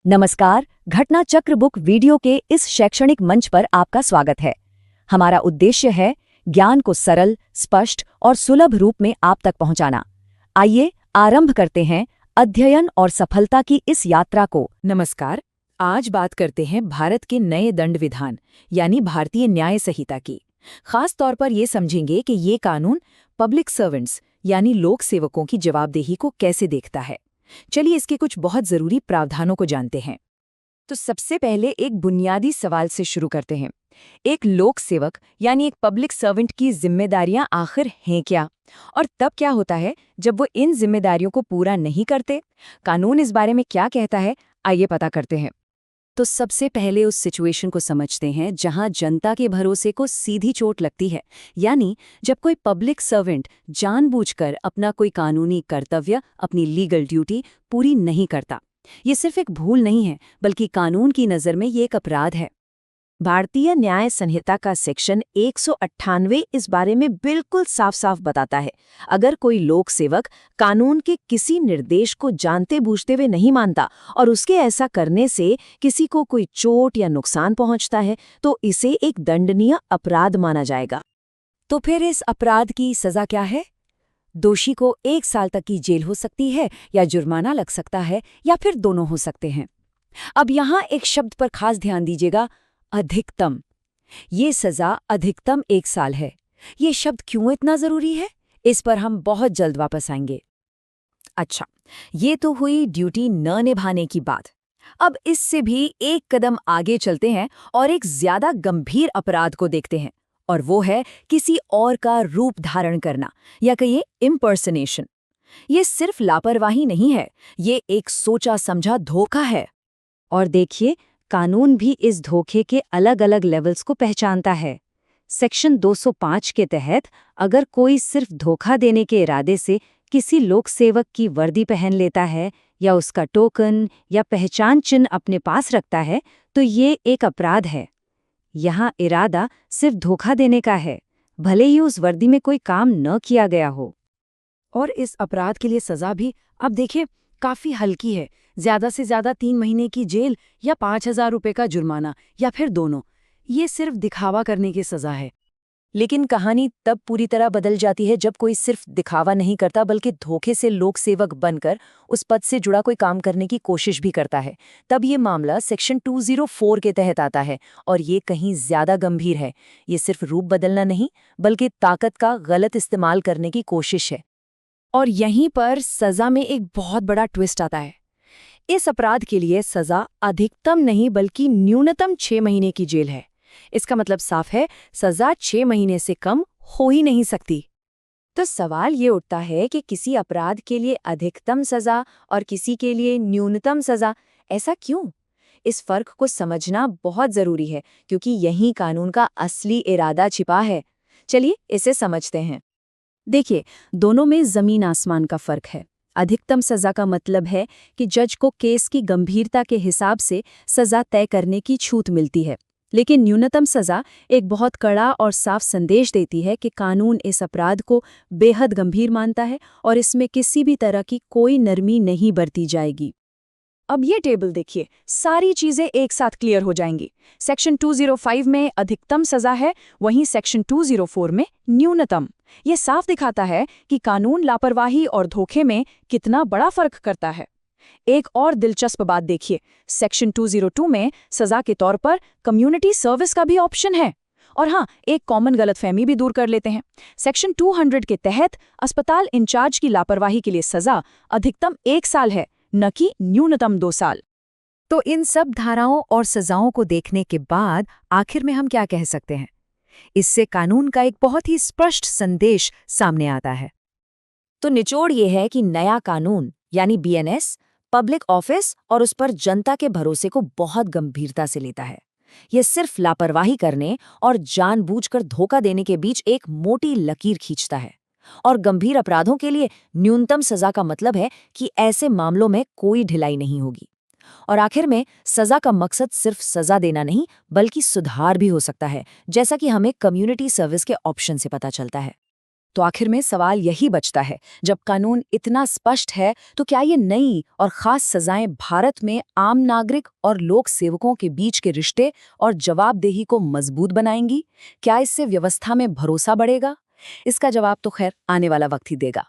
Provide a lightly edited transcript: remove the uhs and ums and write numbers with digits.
नमस्कार, घटना चक्र बुक वीडियो के इस शैक्षणिक मंच पर आपका स्वागत है। हमारा उद्देश्य है ज्ञान को सरल, स्पष्ट और सुलभ रूप में आप तक पहुंचाना। आइए आरंभ करते हैं अध्ययन और सफलता की इस यात्रा को। नमस्कार, आज बात करते हैं भारत के नए दंड विधान यानी भारतीय न्याय संहिता की। खास तौर पर ये समझेंगे कि ये कानून पब्लिक सर्वेंट्स यानी लोक सेवकों की जवाबदेही को कैसे देखता है। चलिए इसके कुछ बहुत जरूरी प्रावधानों को जानते हैं। तो सबसे पहले एक बुनियादी सवाल से शुरू करते हैं। एक लोक सेवक यानी एक पब्लिक सर्वेंट की जिम्मेदारियां आखिर हैं क्या? और तब क्या होता है जब वो इन जिम्मेदारियों को पूरा नहीं करते? कानून इस बारे में क्या कहता है, आइए पता करते हैं। तो सबसे पहले उस सिचुएशन को समझते हैं जहां जनता के भरोसे को सीधी चोट लगती है, यानी जब कोई पब्लिक सर्वेंट जानबूझकर अपना कोई कानूनी कर्तव्य, अपनी लीगल ड्यूटी पूरी नहीं करता। ये सिर्फ एक भूल नहीं है, बल्कि कानून की नज़र में ये एक अपराध है। भारतीय न्याय संहिता का सेक्शन 198 इस बारे में बिल्कुल साफ साफ बताता है, अगर कोई लोक सेवक कानून के किसी निर्देश को जानते बूझते हुए नहीं मानता और उसके ऐसा करने से किसी को कोई चोट या नुकसान पहुंचता है, तो इसे एक दंडनीय अपराध माना जाएगा। तो फिर इस अपराध की सजा क्या है? दोषी को 1 साल तक की जेल हो सकती है, या जुर्माना लग सकता है, या फिर दोनों हो सकते हैं। अब यहाँ एक शब्द पर खास ध्यान दीजिएगा, अधिकतम। ये सजा अधिकतम 1 साल है। ये शब्द क्यों इतना जरूरी है, इस पर हम बहुत जल्द वापस आएंगे। अच्छा, ये तो हुई ड्यूटी न निभाने की बात। अब इससे भी एक कदम आगे चलते हैं और एक ज्यादा गंभीर अपराध को देखते हैं, और वो है किसी और का रूप धारण करना, या कहिए इम्पर्सनेशन। ये सिर्फ लापरवाही नहीं है, ये एक सोचा समझा धोखा है। और देखिए, कानून भी इस धोखे के अलग अलग लेवल्स को पहचानता है। सेक्शन 205 के तहत अगर कोई सिर्फ धोखा देने के इरादे से किसी लोक सेवक की वर्दी पहन लेता है, या उसका टोकन या पहचान चिन्ह अपने पास रखता है, तो ये एक अपराध है। यहाँ इरादा सिर्फ धोखा देने का है, भले ही उस वर्दी में कोई काम न किया गया हो। और इस अपराध के लिए सजा भी, अब देखिए, काफी हल्की है। ज्यादा से ज्यादा 3 महीने की जेल या 5,000 रुपए का जुर्माना, या फिर दोनों। ये सिर्फ दिखावा करने की सजा है। लेकिन कहानी तब पूरी तरह बदल जाती है जब कोई सिर्फ दिखावा नहीं करता, बल्कि धोखे से लोक सेवक बनकर उस पद से जुड़ा कोई काम करने की कोशिश भी करता है। तब ये मामला सेक्शन 204 के तहत आता है, और ये कहीं ज्यादा गंभीर है। ये सिर्फ रूप बदलना नहीं, बल्कि ताकत का गलत इस्तेमाल करने की कोशिश है। और यहीं पर सजा में एक बहुत बड़ा ट्विस्ट आता है। इस अपराध के लिए सजा अधिकतम नहीं बल्कि न्यूनतम 6 महीने की जेल है। इसका मतलब साफ है, सजा 6 महीने से कम हो ही नहीं सकती। तो सवाल ये उठता है कि किसी अपराध के लिए अधिकतम सजा और किसी के लिए न्यूनतम सजा, ऐसा क्यों? इस फर्क को समझना बहुत जरूरी है, क्योंकि यही कानून का असली इरादा छिपा है। चलिए इसे समझते हैं। देखिए, दोनों में जमीन आसमान का फर्क है। अधिकतम सजा का मतलब है कि जज को केस की गंभीरता के हिसाब से सजा तय करने की छूट मिलती है, लेकिन न्यूनतम सजा एक बहुत कड़ा और साफ संदेश देती है कि कानून इस अपराध को बेहद गंभीर मानता है और इसमें किसी भी तरह की कोई नरमी नहीं बरती जाएगी। अब ये टेबल देखिए, सारी चीजें एक साथ क्लियर हो जाएंगी। सेक्शन 205 में अधिकतम सजा है, वहीं सेक्शन 204 में न्यूनतम। ये साफ दिखाता है कि कानून लापरवाही और धोखे में कितना बड़ा फर्क करता है। एक और दिलचस्प बात देखिए, सेक्शन 202 में सजा के तौर पर कम्युनिटी सर्विस का भी ऑप्शन है। और हाँ, एक कॉमन गलतफहमी भी दूर कर लेते हैं। सेक्शन 200 के तहत अस्पताल इंचार्ज की लापरवाही के लिए सजा अधिकतम 1 साल है, न कि न्यूनतम 2 साल। तो इन सब धाराओं और सजाओं को देखने के बाद आखिर में हम क्या कह सकते हैं? इससे कानून का एक बहुत ही स्पष्ट संदेश सामने आता है। तो निचोड़ ये है कि नया कानून यानी बीएनएस पब्लिक ऑफिस और उस पर जनता के भरोसे को बहुत गंभीरता से लेता है। यह सिर्फ लापरवाही करने और जानबूझकर धोखा देने के बीच एक मोटी लकीर खींचता है। और गंभीर अपराधों के लिए न्यूनतम सजा का मतलब है कि ऐसे मामलों में कोई ढिलाई नहीं होगी। और आखिर में सजा का मकसद सिर्फ सजा देना नहीं, बल्कि सुधार भी हो सकता है, जैसा कि हमें कम्युनिटी सर्विस के ऑप्शन से पता चलता है। तो आखिर में सवाल यही बचता है, जब कानून इतना स्पष्ट है तो क्या ये नई और खास सजाएं भारत में आम नागरिक और लोक सेवकों के बीच के रिश्ते और जवाबदेही को मजबूत बनाएंगी? क्या इससे व्यवस्था में भरोसा बढ़ेगा? इसका जवाब तो खैर आने वाला वक्त ही देगा।